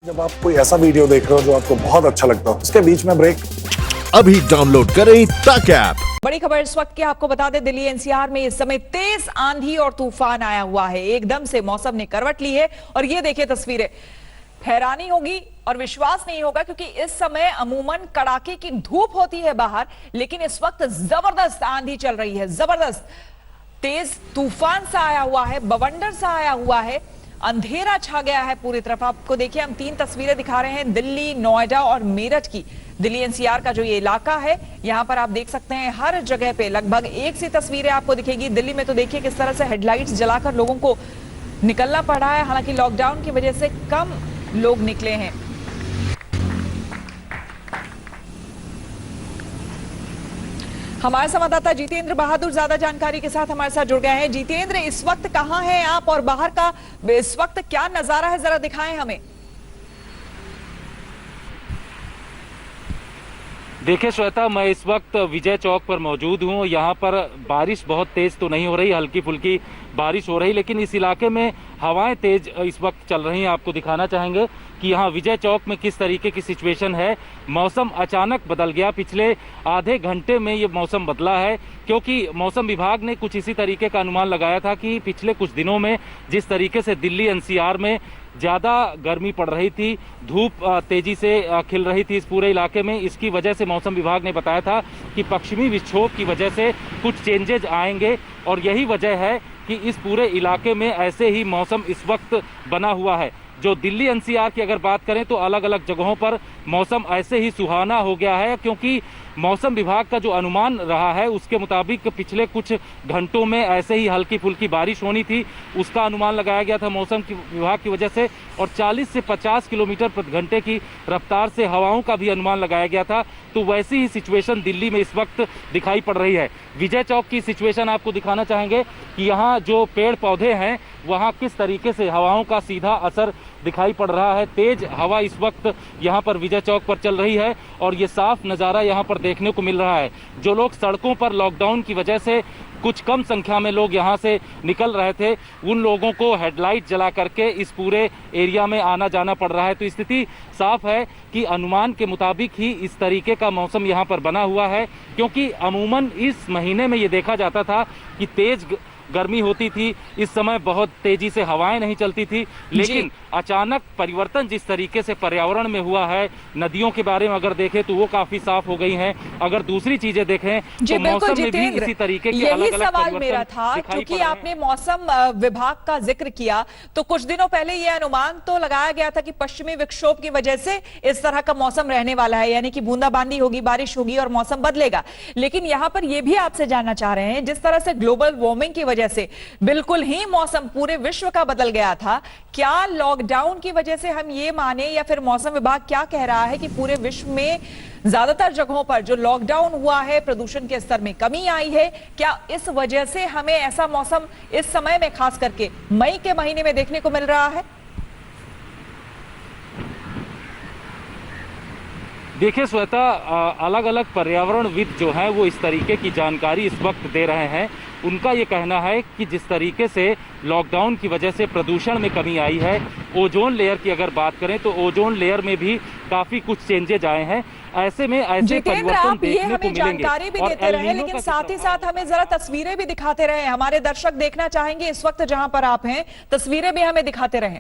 जब आप कोई ऐसा वीडियो देख रहे हो जो आपको बहुत अच्छा लगता हो, उसके बीच में ब्रेक। अभी डाउनलोड करें तक ऐप। बड़ी खबर इस वक्त की आपको बता दें, दिल्ली एनसीआर में इस समय तेज आंधी और तूफान आया हुआ है। एकदम से मौसम ने करवट ली है और ये देखिए तस्वीरें, हैरानी होगी और विश्वास नहीं होगा क्योंकि इस समय अमूमन कड़ाके की धूप होती है बाहर, लेकिन इस वक्त जबरदस्त आंधी चल रही है, जबरदस्त तेज तूफान सा आया हुआ है, बवंडर सा आया हुआ है, अंधेरा छा गया है पूरी तरफ। आपको देखिए हम 3 तस्वीरें दिखा रहे हैं दिल्ली, नोएडा और मेरठ की। दिल्ली एनसीआर का जो ये इलाका है, यहां पर आप देख सकते हैं हर जगह पे लगभग एक सी तस्वीरें आपको दिखेगी। दिल्ली में तो देखिए किस तरह से हेडलाइट्स जलाकर लोगों को निकलना पड़ रहा है, हालांकि लॉकडाउन की वजह से कम लोग निकले हैं। हमारे संवाददाता जितेंद्र बहादुर ज्यादा जानकारी के साथ हमारे साथ जुड़ गए हैं। जितेंद्र, इस वक्त कहां हैं आप और बाहर का इस वक्त क्या नजारा है, जरा दिखाएं हमें। देखिए श्वेता, मैं इस वक्त विजय चौक पर मौजूद हूँ। यहाँ पर बारिश बहुत तेज तो नहीं हो रही, हल्की फुल्की बारिश हो रही, लेकिन इस इलाके में हवाएं तेज इस वक्त चल रही हैं। आपको दिखाना चाहेंगे कि यहाँ विजय चौक में किस तरीके की सिचुएशन है। मौसम अचानक बदल गया, पिछले आधे घंटे में ये मौसम बदला है, क्योंकि मौसम विभाग ने कुछ इसी तरीके का अनुमान लगाया था कि पिछले कुछ दिनों में जिस तरीके से दिल्ली एनसीआर में ज़्यादा गर्मी पड़ रही थी, धूप तेजी से खिल रही थी इस पूरे इलाके में, इसकी वजह से मौसम विभाग ने बताया था कि पश्चिमी विक्षोभ की वजह से कुछ चेंजेज आएंगे और यही वजह है कि इस पूरे इलाके में ऐसे ही मौसम इस वक्त बना हुआ है। जो दिल्ली एनसीआर की अगर बात करें तो अलग अलग जगहों पर मौसम ऐसे ही सुहाना हो गया है, क्योंकि मौसम विभाग का जो अनुमान रहा है उसके मुताबिक पिछले कुछ घंटों में ऐसे ही हल्की फुल्की बारिश होनी थी, उसका अनुमान लगाया गया था मौसम विभाग की वजह से, और 40 से 50 किलोमीटर प्रति घंटे की रफ्तार से हवाओं का भी अनुमान लगाया गया था। तो वैसी ही सिचुएशन दिल्ली में इस वक्त दिखाई पड़ रही है। विजय चौक की सिचुएशन आपको दिखाना चाहेंगे कि यहाँ जो पेड़ पौधे हैं वहाँ किस तरीके से हवाओं का सीधा असर दिखाई पड़ रहा है। तेज हवा इस वक्त यहाँ पर विजय चौक पर चल रही है और ये साफ नज़ारा यहाँ पर देखने को मिल रहा है। जो लोग सड़कों पर लॉकडाउन की वजह से कुछ कम संख्या में लोग यहाँ से निकल रहे थे, उन लोगों को हेडलाइट जला करके इस पूरे एरिया में आना जाना पड़ रहा है। तो स्थिति साफ है कि अनुमान के मुताबिक ही इस तरीके का मौसम यहाँ पर बना हुआ है, क्योंकि अमूमन इस महीने में ये देखा जाता था कि तेज गर्मी होती थी, इस समय बहुत तेजी से हवाएं नहीं चलती थी, लेकिन अचानक परिवर्तन जिस तरीके से पर्यावरण में हुआ है, नदियों के बारे में अगर देखें तो वो काफी साफ हो गई हैं। अगर दूसरी चीजें देखें तो मौसम में भी इसी तरीके के अलग अलग सवाल मेरा था, क्योंकि आपने मौसम विभाग का जिक्र किया तो कुछ दिनों पहले ये अनुमान तो लगाया गया था कि पश्चिमी विक्षोभ की वजह से इस तरह का मौसम रहने वाला है, यानी कि बूंदाबांदी होगी, बारिश होगी और मौसम बदलेगा। लेकिन यहां पर यह भी आपसे जानना चाह रहे हैं, जिस तरह से ग्लोबल वार्मिंग की जैसे बिल्कुल ही मौसम पूरे विश्व का बदल गया था, क्या लॉकडाउन की वजह से हम ये माने या फिर मौसम विभाग क्या कह रहा है कि पूरे विश्व में ज्यादातर जगहों पर जो लॉकडाउन हुआ है, प्रदूषण के स्तर में कमी आई है, क्या इस वजह से हमें ऐसा मौसम इस समय में खास करके मई के महीने में देखने को मिल रहा है? देखिए श्वेता, अलग अलग पर्यावरणविद जो हैं वो इस तरीके की जानकारी इस वक्त दे रहे हैं। उनका ये कहना है कि जिस तरीके से लॉकडाउन की वजह से प्रदूषण में कमी आई है, ओजोन लेयर की अगर बात करें तो ओजोन लेयर में भी काफी कुछ चेंजेज आए हैं। ऐसे में ऐसे परिवर्तन देखने को मिलेंगे। जानकारी भी देते रहे, लेकिन साथ ही साथ हमें जरा तस्वीरें भी दिखाते रहे। हमारे दर्शक देखना चाहेंगे इस वक्त जहां पर आप हैं, तस्वीरें भी हमें दिखाते रहे।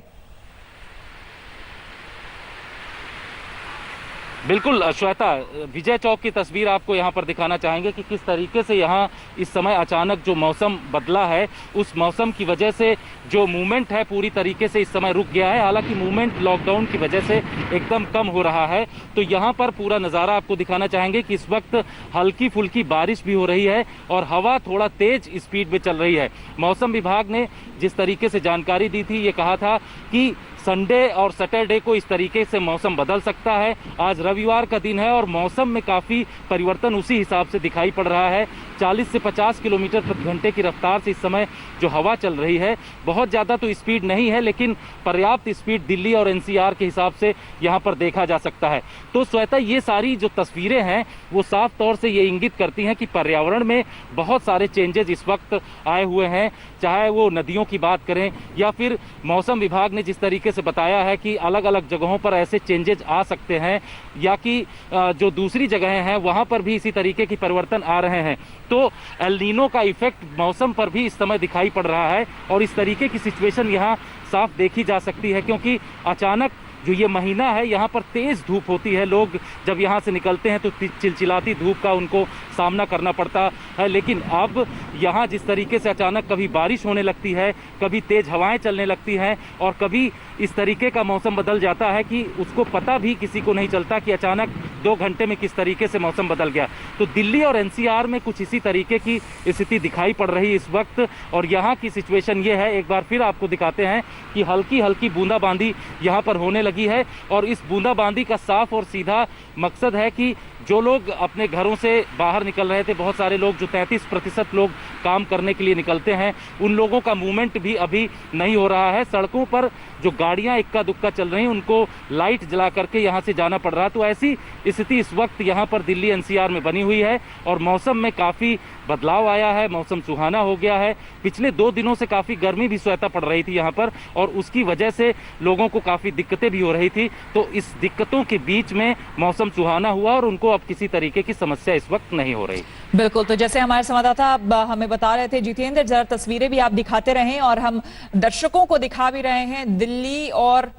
बिल्कुल श्वेता, विजय चौक की तस्वीर आपको यहाँ पर दिखाना चाहेंगे कि किस तरीके से यहाँ इस समय अचानक जो मौसम बदला है, उस मौसम की वजह से जो मूवमेंट है पूरी तरीके से इस समय रुक गया है। हालांकि मूवमेंट लॉकडाउन की वजह से एकदम कम हो रहा है। तो यहाँ पर पूरा नज़ारा आपको दिखाना चाहेंगे कि इस वक्त हल्की फुल्की बारिश भी हो रही है और हवा थोड़ा तेज स्पीड में चल रही है। मौसम विभाग ने जिस तरीके से जानकारी दी थी, ये कहा था कि संडे और सैटरडे को इस तरीके से मौसम बदल सकता है। आज रविवार का दिन है और मौसम में काफ़ी परिवर्तन उसी हिसाब से दिखाई पड़ रहा है। 40 से 50 किलोमीटर प्रति घंटे की रफ्तार से इस समय जो हवा चल रही है, बहुत ज़्यादा तो स्पीड नहीं है लेकिन पर्याप्त स्पीड दिल्ली और एनसीआर के हिसाब से यहाँ पर देखा जा सकता है। तो श्वेता, ये सारी जो तस्वीरें हैं वो साफ तौर से ये इंगित करती हैं कि पर्यावरण में बहुत सारे चेंजेज इस वक्त आए हुए हैं, चाहे वो नदियों की बात करें या फिर मौसम विभाग ने जिस तरीके से बताया है कि अलग अलग जगहों पर ऐसे चेंजेज आ सकते हैं या कि जो दूसरी जगहें हैं वहाँ पर भी इसी तरीके की परिवर्तन आ रहे हैं। तो एल नीनो का इफेक्ट मौसम पर भी इस समय दिखाई पड़ रहा है और इस तरीके की सिचुएशन यहाँ साफ देखी जा सकती है क्योंकि अचानक जो ये महीना है यहाँ पर तेज़ धूप होती है। लोग जब यहाँ से निकलते हैं तो चिलचिलाती धूप का उनको सामना करना पड़ता है, लेकिन अब यहाँ जिस तरीके से अचानक कभी बारिश होने लगती है, कभी तेज़ हवाएं चलने लगती हैं और कभी इस तरीके का मौसम बदल जाता है कि उसको पता भी किसी को नहीं चलता कि अचानक 2 घंटे में किस तरीके से मौसम बदल गया। तो दिल्ली और एनसीआर में कुछ इसी तरीके की स्थिति दिखाई पड़ रही है इस वक्त और यहाँ की सिचुएशन ये है, एक बार फिर आपको दिखाते हैं कि हल्की हल्की बूंदाबांदी यहाँ पर होने लगी है और इस बूंदाबांदी का साफ और सीधा मकसद है कि जो लोग अपने घरों से बाहर निकल रहे थे, बहुत सारे लोग जो 33% लोग काम करने के लिए निकलते हैं, उन लोगों का मूवमेंट भी अभी नहीं हो रहा है। सड़कों पर जो गाड़ियां इक्का दुक्का चल रही हैं उनको लाइट जला करके यहाँ से जाना पड़ रहा है। तो ऐसी स्थिति इस वक्त यहाँ पर दिल्ली एनसीआर में बनी हुई है और मौसम में काफ़ी बदलाव आया है, मौसम सुहाना हो गया है। पिछले 2 दिनों से काफ़ी गर्मी भी श्वेता पड़ रही थी यहाँ पर और उसकी वजह से लोगों को काफ़ी दिक्कतें भी हो रही थी। तो इस दिक्कतों के बीच में मौसम सुहाना हुआ और उनको अब किसी तरीके की समस्या इस वक्त नहीं हो रही। बिल्कुल, तो जैसे हमारे संवाददाता हमें बता रहे थे जितेंद्र, जरा तस्वीरें भी आप दिखाते रहें और हम दर्शकों को दिखा भी रहे हैं दिल्ली और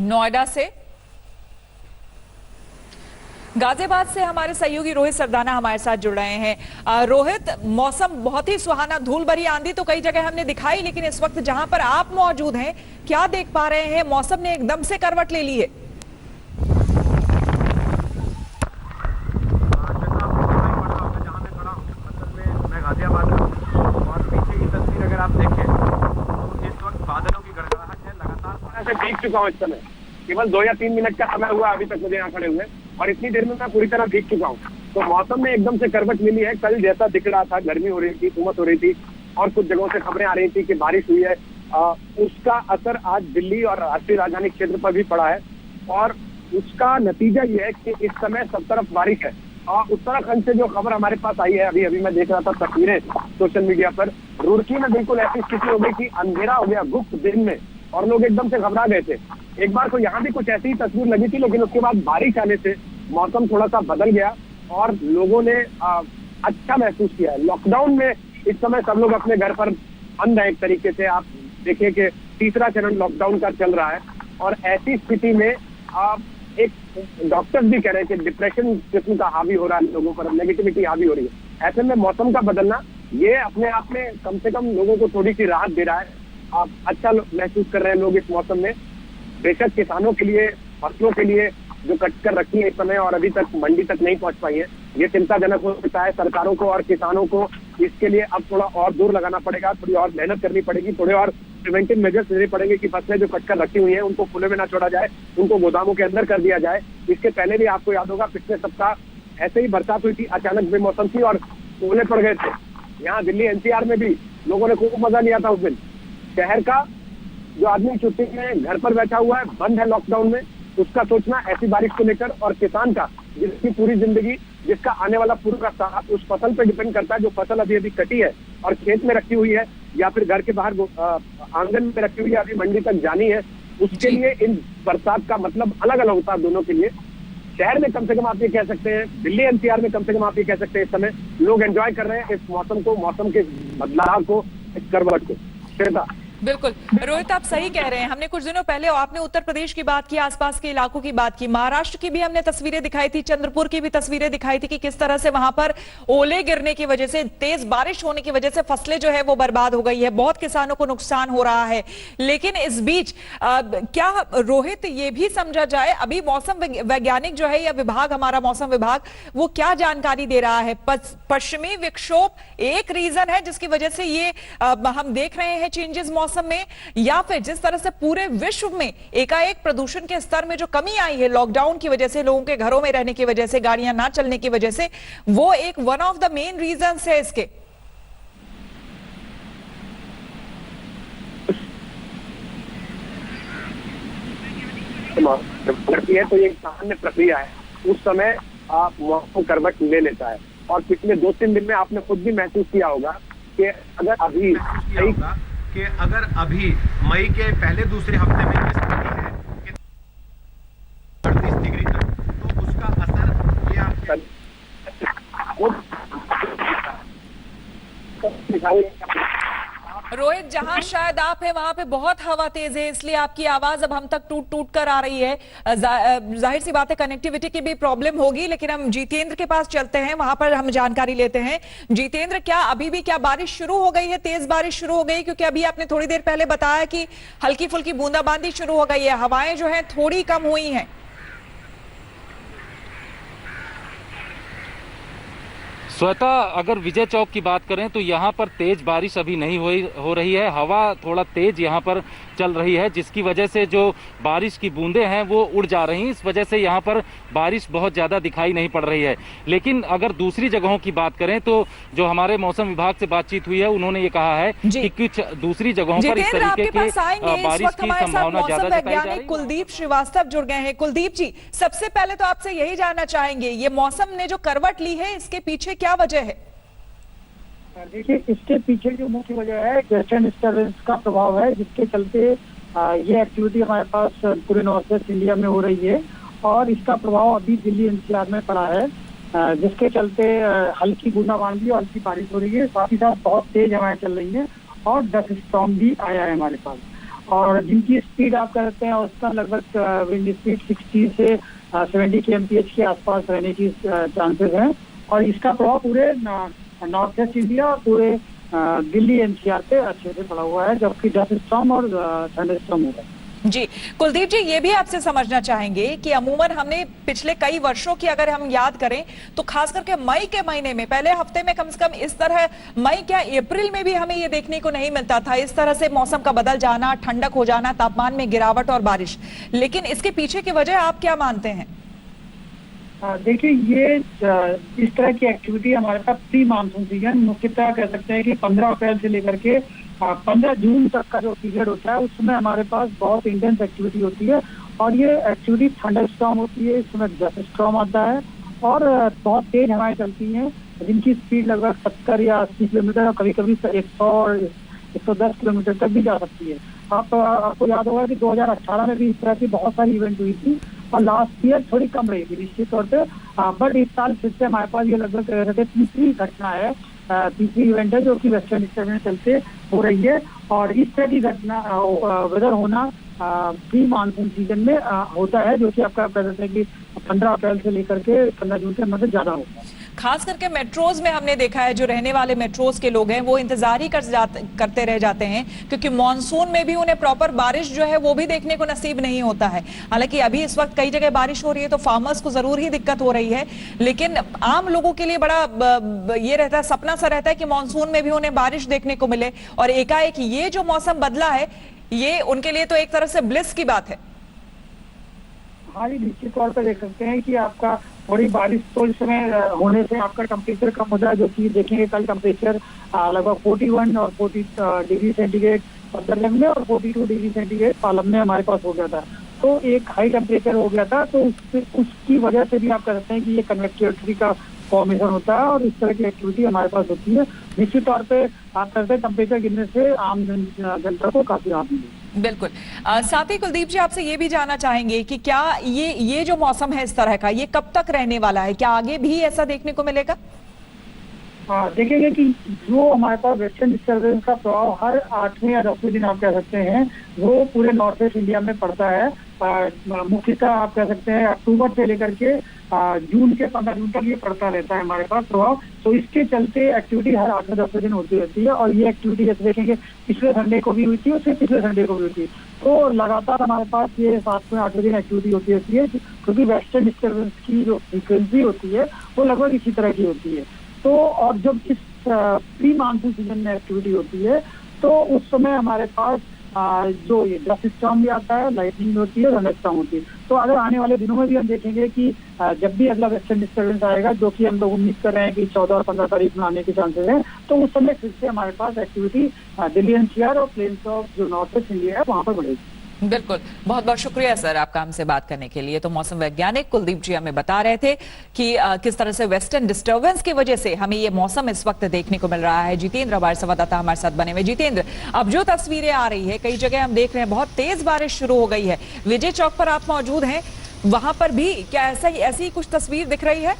नोएडा से। गाजियाबाद से हमारे सहयोगी रोहित सरदाना हमारे साथ जुड़ रहे हैं। रोहित, मौसम बहुत ही सुहाना, धूल भरी आंधी तो कई जगह हमने दिखाई, लेकिन इस वक्त जहां पर आप मौजूद हैं क्या देख पा रहे हैं? मौसम ने एकदम से करवट ले ली है। गाजियाबाद और पीछे की तस्वीर अगर आप देखें तो इस वक्त बादलों की गड़गड़ाहट है, लगातार ऐसे भीग चुका हूँ। इस समय केवल 2 या 3 मिनट का समय हुआ अभी तक मुझे यहाँ खड़े हुए और इतनी देर में मैं पूरी तरह भीग चुका हूँ। तो मौसम में एकदम से करवट मिली है। कल जैसा दिख रहा था, गर्मी हो रही थी, उमस हो रही थी और कुछ जगहों से खबरें आ रही थी कि बारिश हुई है, उसका असर आज दिल्ली और राष्ट्रीय राजधानी क्षेत्र पर भी पड़ा है और उसका नतीजा ये है कि इस समय सब तरफ बारिश है। और उत्तराखंड से जो खबर हमारे पास आई है, अभी मैं देख रहा था तस्वीरें सोशल मीडिया पर, रुड़की में बिल्कुल ऐसी स्थिति हो गई कि अंधेरा हो गया गुप्त दिन में और लोग एकदम से घबरा गए थे। एक बार को यहाँ भी कुछ ऐसी ही तस्वीर लगी थी, लेकिन उसके बाद बारिश आने से मौसम थोड़ा सा बदल गया और लोगों ने अच्छा महसूस किया है। लॉकडाउन में इस समय सब लोग अपने घर पर बंद है। एक तरीके से आप देखिए कि तीसरा चरण लॉकडाउन का चल रहा है और ऐसी स्थिति में एक डॉक्टर्स भी कह रहे हैं कि डिप्रेशन किस्म का हावी हो रहा है लोगों पर, नेगेटिविटी हावी हो रही है। ऐसे में मौसम का बदलना ये अपने आप में कम से कम लोगों को थोड़ी सी राहत दे रहा है। आप अच्छा महसूस कर रहे हैं लोग इस मौसम में। बेशक किसानों के लिए, फसलों के लिए जो कट कर रखी है इस समय और अभी तक मंडी तक नहीं पहुंच पाई है, ये चिंताजनक हो सकता है। सरकारों को और किसानों को इसके लिए अब थोड़ा और जोर लगाना पड़ेगा, थोड़ी और मेहनत करनी पड़ेगी, थोड़े और प्रिवेंटिव मेजर्स लेने पड़ेंगे कि फसलें जो कट कर रखी हुई हैं उनको खुले में ना छोड़ा जाए, उनको गोदामों के अंदर कर दिया जाए। इसके पहले भी आपको याद होगा पिछले सप्ताह ऐसे ही बरसात हुई थी, अचानक बेमौसम थी और ओले पड़ गए थे। यहाँ दिल्ली एनसीआर में भी लोगों ने खूब मजा लिया था उस दिन। शहर का जो आदमी छुट्टी में घर पर बैठा हुआ है, बंद है लॉकडाउन में, उसका सोचना ऐसी बारिश को लेकर, और किसान का जिसकी पूरी जिंदगी, जिसका आने वाला पूरा साथ उस फसल पे डिपेंड करता है, जो फसल अभी कटी है और खेत में रखी हुई है या फिर घर के बाहर आंगन में रखी हुई है, अभी मंडी तक जानी है, उसके लिए इन बरसात का मतलब अलग अलग होता है दोनों के लिए। शहर में कम से कम आप ये कह सकते हैं, दिल्ली एनसीआर में कम से कम आप ये कह सकते हैं, इस समय लोग एंजॉय कर रहे हैं इस मौसम को, मौसम के बदलाव को, इस करवट को। श्वेता, बिल्कुल रोहित, आप सही कह रहे हैं। हमने कुछ दिनों पहले आपने उत्तर प्रदेश की बात की, आसपास के इलाकों की बात की, महाराष्ट्र की भी हमने तस्वीरें दिखाई थी, चंद्रपुर की भी तस्वीरें दिखाई थी कि किस तरह से वहां पर ओले गिरने की वजह से, तेज बारिश होने की वजह से फसलें जो है वो बर्बाद हो गई है, बहुत किसानों को नुकसान हो रहा है। लेकिन इस बीच क्या रोहित ये भी समझा जाए, अभी मौसम वैज्ञानिक जो है या विभाग, हमारा मौसम विभाग, वो क्या जानकारी दे रहा है? पश्चिमी विक्षोभ एक रीजन है जिसकी वजह से ये हम देख रहे हैं चेंजेस मौसम मौसम में, या फिर जिस तरह से पूरे विश्व में एकाएक प्रदूषण के स्तर में जो कमी आई है लॉकडाउन की वजह से, लोगों के घरों में रहने की वजह से, गाड़ियां ना चलने की वजह से, वो एक one of the main reasons है इसके? करती है तो ये सामान्य प्रक्रिया है। उस समय आप मौसम करवट ले लेता है और पिछले 2-3 दिन में आपने खुद भी महसूस किया होगा कि अगर अभी मई के पहले दूसरे हफ्ते में ये स्थिति है कि 38 डिग्री तक, तो उसका असर ये रोहित, जहां शायद आप है वहां पे बहुत हवा तेज है, इसलिए आपकी आवाज अब हम तक टूट टूट कर आ रही है। जाहिर सी बात है कनेक्टिविटी की भी प्रॉब्लम होगी, लेकिन हम जितेंद्र के पास चलते हैं, वहां पर हम जानकारी लेते हैं। जितेंद्र, क्या अभी भी क्या बारिश शुरू हो गई है, तेज बारिश शुरू हो गई? क्योंकि अभी आपने थोड़ी देर पहले बताया कि हल्की फुल्की बूंदाबांदी शुरू हो गई है, हवाएं जो है थोड़ी कम हुई हैं। श्वेता, अगर विजय चौक की बात करें तो यहाँ पर तेज बारिश अभी नहीं हो रही है। हवा थोड़ा तेज यहाँ पर चल रही है, जिसकी वजह से जो बारिश की बूंदें हैं वो उड़ जा रही हैं। इस वजह से यहाँ पर बारिश बहुत ज़्यादा दिखाई नहीं पड़ रही है। लेकिन अगर दूसरी जगहों की बात करें तो जो हमारे मौसम विभाग से बातचीत हुई है, उन्होंने ये कहा है कि कुछ दूसरी जगहों पर इस तरीके की बारिश की संभावना ज्यादा जताई जा रही है। कुलदीप श्रीवास्तव जुड़ गए हैं। कुलदीप जी, सबसे पहले तो आपसे यही जानना चाहेंगे, ये मौसम ने जो करवट ली है इसके पीछे क्या वजह है? देखिए, इसके पीछे जो मुख्य वजह है वेस्टर्न डिस्टर्बेंस का प्रभाव है, जिसके चलते ये एक्टिविटी हमारे पास पूरे नॉर्थ वेस्ट इंडिया में हो रही है और इसका प्रभाव अभी दिल्ली एनसीआर में पड़ा है, जिसके चलते हल्की बूंदाबांदी और हल्की बारिश हो रही है। साथ ही साथ बहुत तेज हवाएं चल रही है और डस्ट स्टॉर्म भी आया है हमारे पास, और जिनकी स्पीड आप कह सकते हैं उसका लगभग विंड स्पीड 60 से 70 kmph के आसपास रहने की चांसेस हैं। और इसका प्रभाव पूरे नॉर्थ वेस्ट इंडिया और पूरे दिल्ली एनसीआर पे अच्छे से पड़ा हुआ है, जबकि डस्ट स्टॉर्म और थंडर स्टॉर्म होगा। जी कुलदीप जी, ये भी आपसे समझना चाहेंगे कि अमूमन हमने पिछले कई वर्षों की अगर हम याद करें तो खास करके मई के महीने में, पहले हफ्ते में कम से कम इस तरह, मई क्या अप्रैल में भी हमें ये देखने को नहीं मिलता था इस तरह से मौसम का बदल जाना, ठंडक हो जाना, तापमान में गिरावट और बारिश। लेकिन इसके पीछे की वजह आप क्या मानते हैं? देखिए, ये इस तरह की एक्टिविटी हमारे पास प्री मानसून सीजन, मुख्यतः कह सकते हैं कि 15 अप्रैल से लेकर के 15 जून तक का जो पीरियड होता है उसमें हमारे पास बहुत इंटेंस एक्टिविटी होती है। और ये एक्टिविटी थंडर स्टॉर्म होती है, इसमें डस्ट स्टॉर्म आता है और बहुत तेज हवाएं चलती हैं, जिनकी स्पीड लगभग 70 या 80 किलोमीटर और कभी कभी 100 और 110 किलोमीटर तक भी जा सकती है। आपको याद होगा कि 2018 में भी इस तरह की बहुत सारी इवेंट हुई थी और लास्ट ईयर थोड़ी कम रही थी निश्चित तौर पे, बट इस साल फिर से हमारे पास ये लगभग तीसरी घटना है, तीसरी इवेंट है जो कि वेस्टर्न डिस्टर्बेंस चलते हो रही है। और इस तरह की घटना वेदर होना प्री मानसून सीजन में होता है, जो कि आपका कह सकते हैं कि 15 अप्रैल से लेकर के 15 जून के मध्य ज्यादा होता है। खास करके मेट्रोज में हमने देखा है, जो रहने वाले मेट्रोज के लोग हैं वो इंतजार ही करते रह जाते हैं, क्योंकि मॉनसून में भी उन्हें प्रॉपर बारिश जो है वो भी देखने को नसीब नहीं होता है। हालांकि अभी इस वक्त कई जगह बारिश हो रही है तो फार्मर्स को जरूर ही दिक्कत हो रही है, लेकिन आम लोगों के लिए बड़ा ये रहता है, सपना सा रहता है कि मॉनसून में भी उन्हें बारिश देखने को मिले, और एकाएक ये जो मौसम बदला है ये उनके लिए तो एक तरह से ब्लिस की बात है। हाँ जी, निश्चित तौर पर देख सकते हैं कि आपका थोड़ी बारिश तो इस समय होने से आपका टेम्परेचर कम हो जाए, जो कि देखेंगे कल टेम्परेचर लगभग 41 और 40 डिग्री सेंटीग्रेड पत्थरगंज में और 42 डिग्री सेंटीग्रेड पालम में हमारे पास हो गया था। तो एक हाई टेम्परेचर हो गया था, तो उसकी वजह से भी आप कह सकते हैं कि ये कन्वेक्टिविटी का फॉर्मेशन होता है और इस तरह की एक्टिविटी हमारे पास होती है। निश्चित तौर पे आप कहते हैं टेम्परेचर गिरने से आम जनता को काफी राहत मिली। बिल्कुल। साथ ही कुलदीप जी, आपसे ये भी जानना चाहेंगे कि क्या ये जो मौसम है इस तरह का, ये कब तक रहने वाला है? क्या आगे भी ऐसा देखने को मिलेगा? देखेंगे कि जो हमारे पास वेस्टर्न डिस्टर्बेंस का प्रभाव हर 8वें या 10वें दिन आप कह सकते हैं वो पूरे नॉर्थ वेस्ट इंडिया में पड़ता है। मुख्यतः आप कह सकते हैं अक्टूबर से लेकर के जून के 15 जून तक ये पड़ता रहता है हमारे पास प्रभाव। तो इसके चलते एक्टिविटी हर 8-10 दिन होती रहती है, और ये एक्टिविटी जैसे देखेंगे पिछले संडे को भी हुई थी, उससे पिछले संडे को भी हुई थी। तो लगातार हमारे पास ये 7वें-8वें दिन एक्टिविटी होती रहती है, क्योंकि वेस्टर्न डिस्टर्बेंस की जो फ्रीक्वेंसी होती है वो लगभग इसी तरह की होती है। तो और जब इस प्री मानसून सीजन में एक्टिविटी होती है तो उस समय हमारे पास जो ये डस्ट स्टॉर्म भी आता है, लाइटनिंग होती है, थंडर स्टॉर्म होती है। तो अगर आने वाले दिनों में भी हम देखेंगे कि जब भी अगला वेस्टर्न डिस्टर्बेंस आएगा, जो कि हम लोग उम्मीद कर रहे हैं कि 14 और 15 तारीख में आने के चांसेस हैं, तो उस समय फिर से हमारे पास एक्टिविटी दिल्ली एनसीआर और प्लेन्स ऑफ जो नॉर्थ वेस्ट इंडिया है वहां पर बढ़ेगी। बिल्कुल, बहुत बहुत शुक्रिया सर आपका हमसे बात करने के लिए। तो मौसम वैज्ञानिक कुलदीप जी हमें बता रहे थे कि किस तरह से वेस्टर्न डिस्टर्बेंस की वजह से हमें ये मौसम इस वक्त देखने को मिल रहा है। जितेंद्र हमारे संवाददाता हमारे साथ बने हुए। जितेंद्र, अब जो तस्वीरें आ रही है, कई जगह हम देख रहे हैं बहुत तेज बारिश शुरू हो गई है। विजय चौक पर आप मौजूद हैं, वहां पर भी क्या ऐसी कुछ तस्वीर दिख रही है?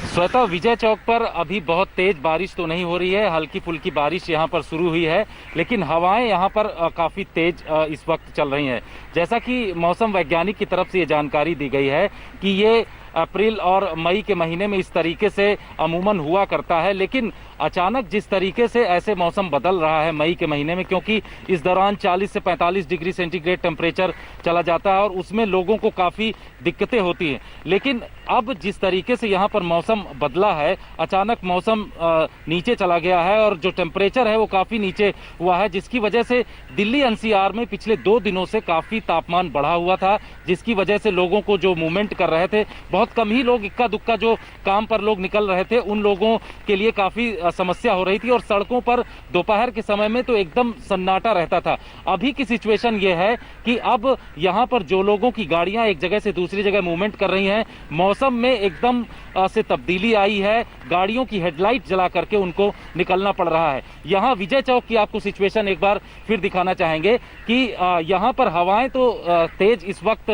स्वतः विजय चौक पर अभी बहुत तेज बारिश तो नहीं हो रही है, हल्की फुल्की बारिश यहाँ पर शुरू हुई है, लेकिन हवाएं यहाँ पर काफ़ी तेज इस वक्त चल रही हैं। जैसा कि मौसम वैज्ञानिक की तरफ से ये जानकारी दी गई है कि ये अप्रैल और मई के महीने में इस तरीके से अमूमन हुआ करता है, लेकिन अचानक जिस तरीके से ऐसे मौसम बदल रहा है मई के महीने में, क्योंकि इस दौरान 40 से 45 डिग्री सेंटीग्रेड टेम्परेचर चला जाता है और उसमें लोगों को काफ़ी दिक्कतें होती हैं। लेकिन अब जिस तरीके से यहाँ पर मौसम बदला है, अचानक मौसम नीचे चला गया है और जो टेम्परेचर है वो काफ़ी नीचे हुआ है, जिसकी वजह से दिल्ली एनसीआर में पिछले 2 दिनों से काफ़ी तापमान बढ़ा हुआ था, जिसकी वजह से लोगों को जो मूवमेंट कर रहे थे, बहुत कम ही लोग, इक्का दुक्का जो काम पर लोग निकल रहे थे, उन लोगों के लिए काफ़ी समस्या हो रही थी और सड़कों पर दोपहर के समय में तो एकदम सन्नाटा रहता था। अभी की सिचुएशन ये है कि अब यहाँ पर जो लोगों की गाड़ियाँ एक जगह से दूसरी जगह मूवमेंट कर रही हैं, मौसम में एकदम से तब्दीली आई है, गाड़ियों की हेडलाइट जला करके उनको निकलना पड़ रहा है। यहाँ विजय चौक की आपको सिचुएशन एक बार फिर दिखाना चाहेंगे कि यहाँ पर हवाएं तो तेज इस वक्त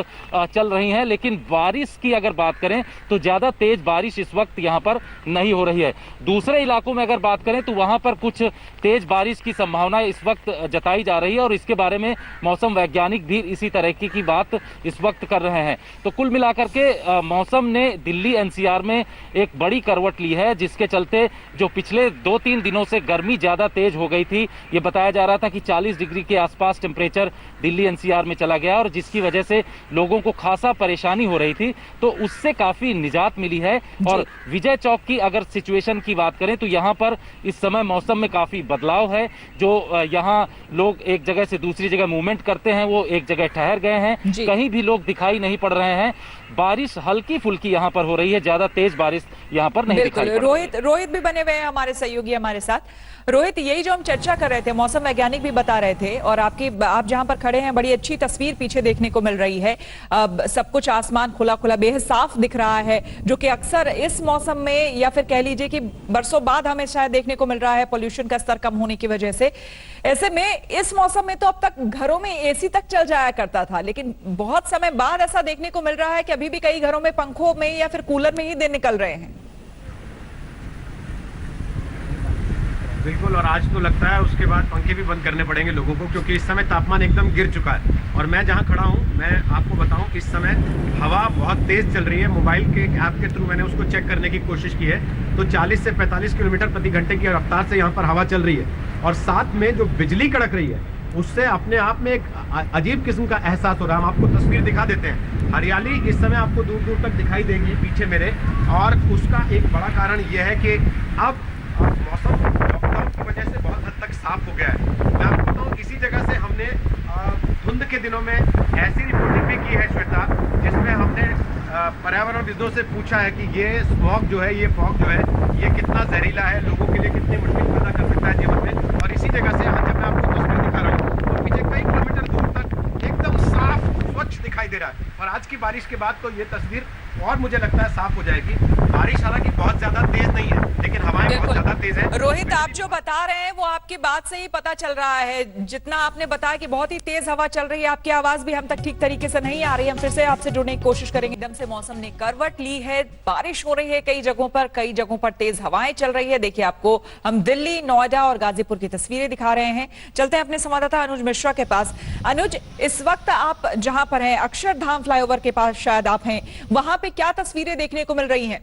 चल रही हैं, लेकिन बारिश की अगर बात करें तो ज़्यादा तेज बारिश इस वक्त यहाँ पर नहीं हो रही है। दूसरे इलाकों में अगर बात करें तो वहाँ पर कुछ तेज बारिश की संभावना इस वक्त जताई जा रही है और इसके बारे में मौसम वैज्ञानिक भी इसी तरह की बात इस वक्त कर रहे हैं। तो कुल मिलाकर के मौसम ने दिल्ली एनसीआर में एक बड़ी करवट ली है, जिसके चलते जो पिछले 2-3 दिनों से गर्मी ज़्यादा तेज हो गई थी, ये बताया जा रहा था कि 40 डिग्री के आसपास टेम्परेचर दिल्ली एनसीआर में चला गया और जिसकी वजह से लोगों को खासा परेशानी हो रही थी, तो उससे काफ़ी निजात मिली है। और विजय चौक की अगर सिचुएशन की बात करें तो यहाँ पर इस समय मौसम में काफ़ी बदलाव है। जो यहाँ लोग एक जगह से दूसरी जगह मूवमेंट करते हैं वो एक जगह ठहर गए हैं, कहीं भी लोग दिखाई नहीं पड़ रहे हैं। बारिश हल्की फुल्की यहाँ पर हो रही है, ज्यादा तेज बारिश यहाँ पर नहीं दिखाई पड़ रही है। रोहित भी बने हुए हैं हमारे सहयोगी हमारे साथ। रोहित, यही जो हम चर्चा कर रहे थे, मौसम वैज्ञानिक भी बता रहे थे और आप जहां पर खड़े हैं बड़ी अच्छी तस्वीर पीछे देखने को मिल रही है। सब कुछ आसमान खुला खुला बेहद साफ दिख रहा है, जो कि अक्सर इस मौसम में या फिर कह लीजिए कि बरसों बाद हमें शायद देखने को मिल रहा है, पोल्यूशन का स्तर कम होने की वजह से। ऐसे में इस मौसम में तो अब तक घरों में एसी तक चल जाया करता था, लेकिन बहुत समय बाद ऐसा देखने को मिल रहा है कि अभी भी कई घरों में पंखों में या फिर कूलर में ही दिन निकल रहे हैं। बिल्कुल, और आज तो लगता है उसके बाद पंखे भी बंद करने पड़ेंगे लोगों को, क्योंकि इस समय तापमान एकदम गिर चुका है। और मैं जहां खड़ा हूं, मैं आपको बताऊं, इस समय हवा बहुत तेज चल रही है। मोबाइल के ऐप के थ्रू मैंने उसको चेक करने की कोशिश की है, तो 40 से 45 किलोमीटर प्रति घंटे की रफ्तार से यहाँ पर हवा चल रही है और साथ में जो बिजली कड़क रही है उससे अपने आप में एक अजीब किस्म का एहसास हो रहा है। हम आपको तस्वीर दिखा देते हैं। हरियाली इस समय आपको दूर दूर तक दिखाई देगी पीछे मेरे, और उसका एक बड़ा कारण यह है कि अब मौसम लॉकडाउन की वजह से बहुत हद तक साफ हो गया है। मैं आपको बताऊँ, इसी जगह से हमने धुंध के दिनों में ऐसी रिपोर्टिंग भी की है श्वेता, जिसमें हमने पर्यावरणविदों से पूछा है कि ये स्मॉग जो है, ये फॉग जो है, ये कितना जहरीला है, लोगों के लिए कितनी मुश्किल पैदा कर सकता है जीवन में। और इसी जगह से आज जब मैं आपको तस्वीर दिखा रहा हूँ तो पीछे कई किलोमीटर दूर तक एकदम साफ स्वच्छ दिखाई दे रहा है। और आज की बारिश के बाद तो ये तस्वीर और मुझे लगता है साफ हो जाएगी। बारिश हालांकि बहुत ज्यादा तेज नहीं है, लेकिन हवाएं बहुत ज्यादा तेज है। रोहित, आप जो बता रहे हैं वो आपकी बात से ही पता चल रहा है। जितना आपने बताया कि बहुत ही तेज हवा चल रही है, आपकी आवाज भी हम तक ठीक तरीके से नहीं आ रही है। हम फिर से आपसे जुड़ने की कोशिश करेंगे। एकदम से मौसम ने करवट ली है, बारिश हो रही है कई जगहों पर तेज हवाएं चल रही है। देखिए, आपको हम दिल्ली, नोएडा और गाजीपुर की तस्वीरें दिखा रहे हैं। चलते हैं अपने संवाददाता अनुज मिश्रा के पास। अनुज, इस वक्त आप जहां पर हैं, अक्षरधाम फ्लाईओवर के पास शायद आप हैं, वहां पे क्या तस्वीरें देखने को मिल रही हैं?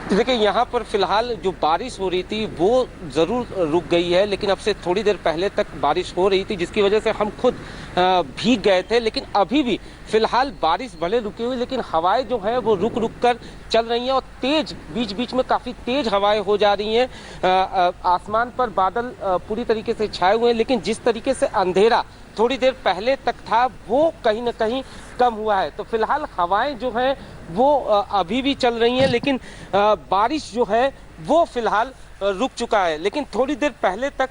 देखिए यहाँ पर फिलहाल जो बारिश हो रही थी वो ज़रूर रुक गई है, लेकिन अब से थोड़ी देर पहले तक बारिश हो रही थी जिसकी वजह से हम खुद भीग गए थे। लेकिन अभी भी फिलहाल बारिश भले रुकी हुई, लेकिन हवाएं जो है वो रुक रुक कर चल रही हैं और तेज बीच बीच में काफ़ी तेज हवाएं हो जा रही हैं। आसमान पर बादल पूरी तरीके से छाए हुए हैं, लेकिन जिस तरीके से अंधेरा थोड़ी देर पहले तक था वो कहीं ना कहीं कम हुआ है। तो फिलहाल हवाएं जो हैं वो अभी भी चल रही हैं, लेकिन बारिश जो है वो फिलहाल रुक चुका है। लेकिन थोड़ी देर पहले तक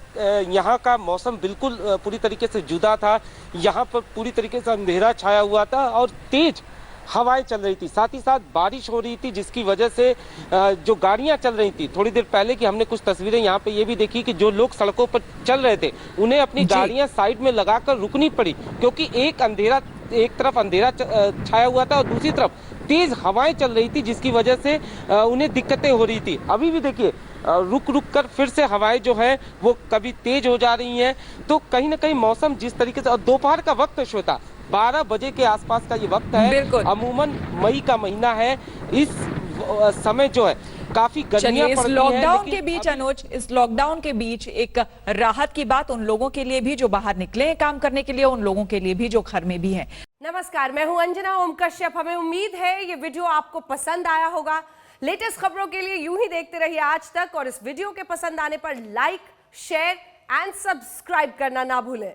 यहाँ का मौसम बिल्कुल पूरी तरीके से जुदा था। यहाँ पर पूरी तरीके से अंधेरा छाया हुआ था और तेज हवाएं चल रही थी, साथ ही साथ बारिश हो रही थी, जिसकी वजह से जो गाड़ियां चल रही थी थोड़ी देर पहले की हमने कुछ तस्वीरें यहाँ पे ये भी देखी कि जो लोग सड़कों पर चल रहे थे उन्हें अपनी गाड़ियां साइड में लगाकर रुकनी पड़ी, क्योंकि एक तरफ अंधेरा छाया हुआ था और दूसरी तरफ तेज हवाएं चल रही थी, जिसकी वजह से उन्हें दिक्कतें हो रही थी। अभी भी देखिए रुक रुक कर फिर से हवाएं जो है वो कभी तेज हो जा रही हैं। तो कहीं ना कहीं मौसम जिस तरीके से, और दोपहर का वक्त श्वेता 12 बजे के आसपास का ये वक्त है। अमूमन मई का महीना है, इस समय जो है काफी गर्मियां पड़ती हैं। लॉकडाउन के बीच अनुज, इस लॉकडाउन के बीच एक राहत की बात उन लोगों के लिए भी जो बाहर निकले हैं काम करने के लिए, उन लोगों के लिए भी जो घर में भी हैं। नमस्कार, मैं हूं अंजना ओम कश्यप। हमें उम्मीद है ये वीडियो आपको पसंद आया होगा। लेटेस्ट खबरों के लिए यूं ही देखते रहिए आज तक, और इस वीडियो के पसंद आने पर लाइक, शेयर एंड सब्सक्राइब करना ना भूलें।